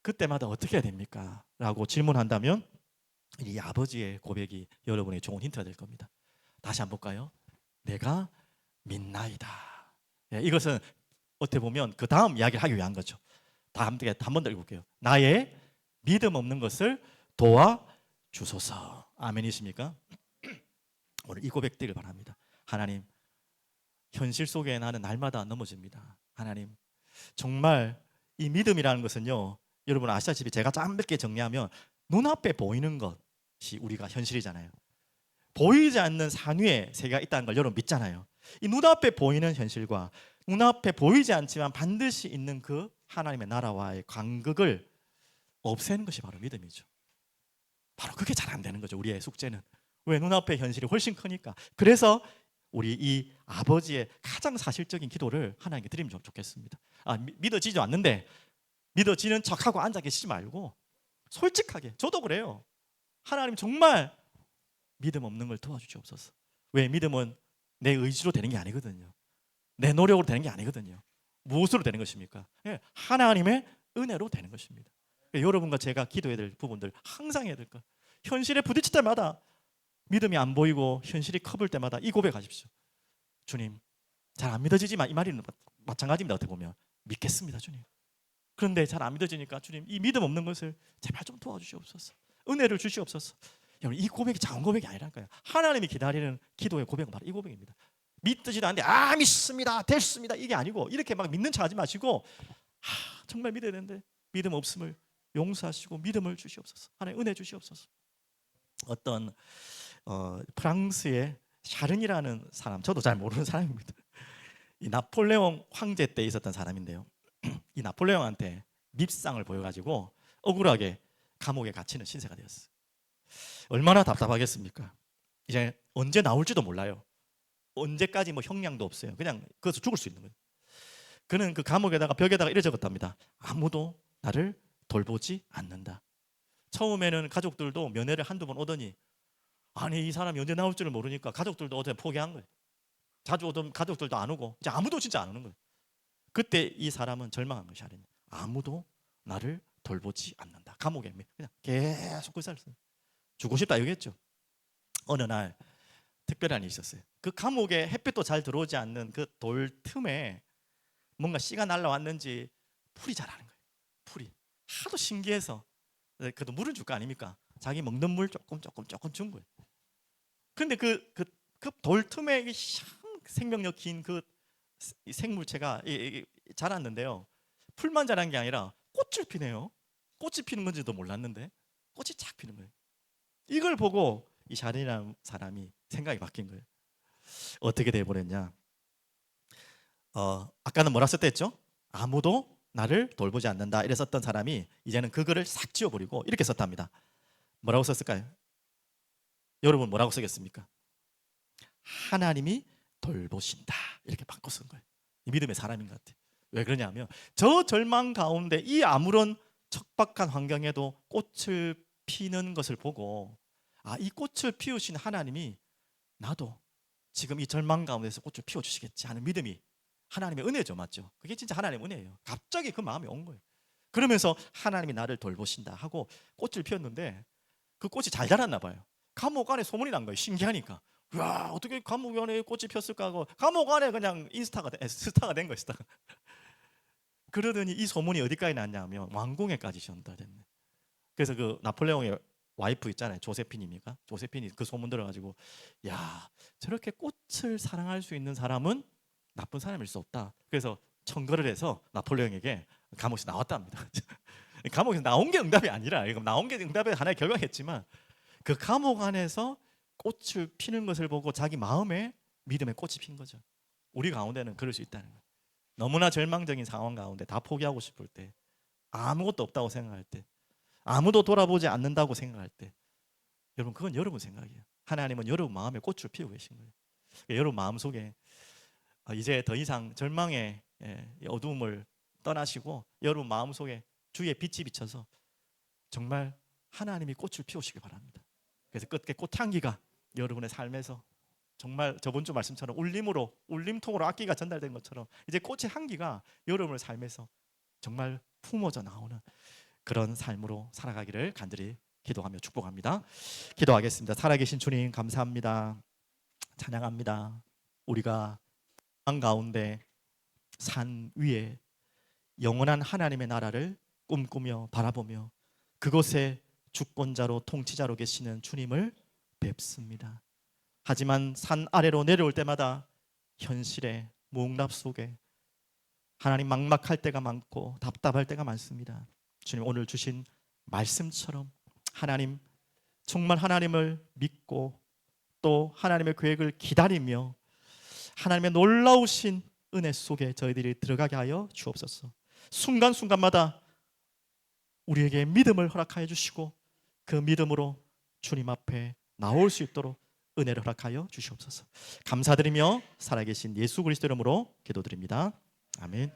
그때마다 어떻게 해야 됩니까? 라고 질문한다면 이 아버지의 고백이 여러분의 좋은 힌트가 될 겁니다. 다시 한번 볼까요? 내가 믿나이다. 이것은 어떻게 보면 그 다음 이야기를 하기 위한 거죠. 다 함께 한 번 더 읽어볼게요. 나의 믿음 없는 것을 도와주소서. 아멘이십니까? 오늘 이 고백 되길 바랍니다. 하나님, 현실 속에 나는 날마다 넘어집니다. 하나님, 정말 이 믿음이라는 것은요, 여러분 아시다시피 제가 짧게 정리하면 눈앞에 보이는 것이 우리가 현실이잖아요. 보이지 않는 산 위에 세계가 있다는 걸 여러분 믿잖아요. 이 눈앞에 보이는 현실과 눈앞에 보이지 않지만 반드시 있는 그 하나님의 나라와의 간극을 없애는 것이 바로 믿음이죠. 바로 그게 잘 안 되는 거죠. 우리의 숙제는. 왜? 눈앞의 현실이 훨씬 크니까. 그래서 우리 이 아버지의 가장 사실적인 기도를 하나님께 드리면 좋겠습니다. 믿어지지 않는데 믿어지는 척하고 앉아 계시지 말고 솔직하게, 저도 그래요. 하나님 정말 믿음 없는 걸 도와주시옵소서. 왜? 믿음은 내 의지로 되는 게 아니거든요. 내 노력으로 되는 게 아니거든요. 무엇으로 되는 것입니까? 하나님의 은혜로 되는 것입니다. 여러분과 제가 기도해야 될 부분들 항상 해야 될 것. 현실에 부딪힐 때마다 믿음이 안 보이고 현실이 커볼 때마다 이 고백하십시오. 주님, 잘 안 믿어지지만 이 말이 마찬가지입니다. 어떻게 보면 믿겠습니다, 주님. 그런데 잘 안 믿어지니까 주님, 이 믿음 없는 것을 제발 좀 도와주시옵소서. 은혜를 주시옵소서. 여러분, 이 고백이 작은 고백이 아니라니까요. 하나님이 기다리는 기도의 고백은 바로 이 고백입니다. 믿지도 않는데 믿습니다, 됐습니다, 이게 아니고 이렇게 막 믿는 척하지 마시고 정말 믿어야 되는데 믿음 없음을 용서하시고 믿음을 주시옵소서. 하나님 은혜 주시옵소서. 어떤 프랑스의 샤른이라는 사람, 저도 잘 모르는 사람입니다. 이 나폴레옹 황제 때 있었던 사람인데요. 이 나폴레옹한테 밉상을 보여가지고 억울하게 감옥에 갇히는 신세가 되었어요. 얼마나 답답하겠습니까? 이제 언제 나올지도 몰라요. 언제까지 뭐 형량도 없어요. 그냥 거기서 죽을 수 있는 거예요. 그는 그 감옥에다가 벽에다가 이래 적었답니다. 아무도 나를 돌보지 않는다. 처음에는 가족들도 면회를 한두 번 오더니 아니 이 사람이 언제 나올 줄을 모르니까 가족들도 어제 포기한 거예요. 자주 오던 가족들도 안 오고 이제 아무도 진짜 안 오는 거예요. 그때 이 사람은 절망한 것이 아니냐. 아무도 나를 돌보지 않는다. 감옥에 그냥 계속 그 살았어요. 죽고 싶다 이거겠죠. 어느 날 특별한 일이 있었어요. 그 감옥에 햇빛도 잘 들어오지 않는 그 돌 틈에 뭔가 씨가 날라왔는지 풀이 자라는 거예요. 풀이. 하도 신기해서 그래도 물을 줄 거 아닙니까? 자기 먹는 물 조금 준 거예요. 근데 그 돌 틈에 생명력 긴 그 생물체가 자랐는데요. 풀만 자란 게 아니라 꽃을 피네요. 꽃이 피는 건지도 몰랐는데 꽃이 쫙 피는 거예요. 이걸 보고 이 샤른이라는 사람이 생각이 바뀐 거예요. 어떻게 돼버렸냐? 아까는 뭐라 썼댔죠? 아무도 나를 돌보지 않는다 이래 썼던 사람이 이제는 그 글을 싹 지워버리고 이렇게 썼답니다. 뭐라고 썼을까요? 여러분 뭐라고 쓰겠습니까? 하나님이 돌보신다 이렇게 바꿔 쓴 거예요. 이 믿음의 사람인 것 같아요. 왜 그러냐면 저 절망 가운데 이 아무런 척박한 환경에도 꽃을 피는 것을 보고 이 꽃을 피우신 하나님이 나도 지금 이 절망 가운데서 꽃을 피워주시겠지 하는 믿음이 하나님의 은혜죠. 맞죠? 그게 진짜 하나님의 은혜예요. 갑자기 그 마음이 온 거예요. 그러면서 하나님이 나를 돌보신다 하고 꽃을 피웠는데 그 꽃이 잘 자랐나 봐요. 감옥 안에 소문이 난 거예요. 신기하니까. 야, 어떻게 감옥 안에 꽃이 폈을까 하고 감옥 안에 그냥 스타가 된 거예요. 스타가. 그러더니 이 소문이 어디까지 났냐면 왕궁에까지 전달됐네. 그래서 그 나폴레옹의 와이프 있잖아요. 조세핀입니까? 조세핀이 그 소문 들어가지고 야, 저렇게 꽃을 사랑할 수 있는 사람은 나쁜 사람일 수 없다. 그래서 청구를 해서 나폴레옹에게 감옥에서 나왔답니다. 감옥에서 나온 게 응답이 아니라 나온 게 응답의 하나의 결과겠지만 그 감옥 안에서 꽃을 피는 것을 보고 자기 마음에 믿음의 꽃이 핀 거죠. 우리 가운데는 그럴 수 있다는 거예요. 너무나 절망적인 상황 가운데 다 포기하고 싶을 때, 아무것도 없다고 생각할 때, 아무도 돌아보지 않는다고 생각할 때, 여러분 그건 여러분 생각이에요. 하나님은 여러분 마음에 꽃을 피우고 계신 거예요. 여러분 마음속에 이제 더 이상 절망의 어두움을 떠나시고 여러분 마음속에 주의 빛이 비쳐서 정말 하나님이 꽃을 피우시기 바랍니다. 그래서 끝에 꽃향기가 여러분의 삶에서 정말 저번 주 말씀처럼 울림통으로 악기가 전달된 것처럼 이제 꽃의 향기가 여러분의 삶에서 정말 품어져 나오는 그런 삶으로 살아가기를 간절히 기도하며 축복합니다. 기도하겠습니다. 살아계신 주님 감사합니다. 찬양합니다. 우리가 땅 가운데 산 위에 영원한 하나님의 나라를 꿈꾸며 바라보며 그곳에 주권자로 통치자로 계시는 주님을 뵙습니다. 하지만 산 아래로 내려올 때마다 현실의 무응답 속에 하나님 막막할 때가 많고 답답할 때가 많습니다. 주님 오늘 주신 말씀처럼 하나님 정말 하나님을 믿고 또 하나님의 계획을 기다리며 하나님의 놀라우신 은혜 속에 저희들이 들어가게 하여 주옵소서. 순간순간마다 우리에게 믿음을 허락하여 주시고 그 믿음으로 주님 앞에 나올 수 있도록 은혜를 허락하여 주시옵소서. 감사드리며 살아계신 예수 그리스도 이름으로 기도드립니다. 아멘.